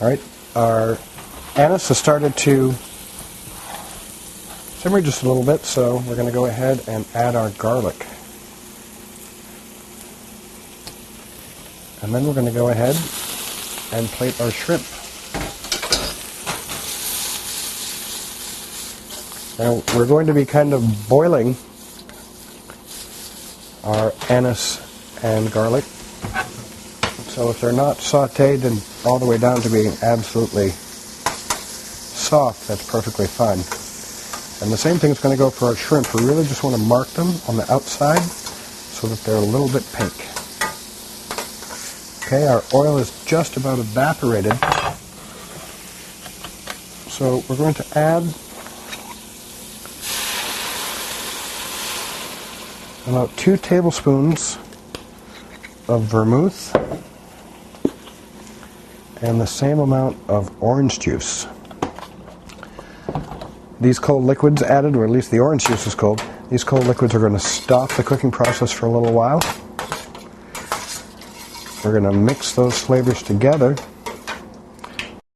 All right, our anise has started to simmer just a little bit, so we're going to go ahead and add our garlic. And then we're going to go ahead and plate our shrimp. Now we're going to be kind of boiling our anise and garlic. So if they're not sauteed and all the way down to being absolutely soft, that's perfectly fine. And the same thing is going to go for our shrimp. We really just want to mark them on the outside so that they're a little bit pink. Okay, our oil is just about evaporated. So we're going to add about 2 tablespoons of vermouth and the same amount of orange juice. These cold liquids added, or at least the orange juice is cold, these cold liquids are going to stop the cooking process for a little while. We're going to mix those flavors together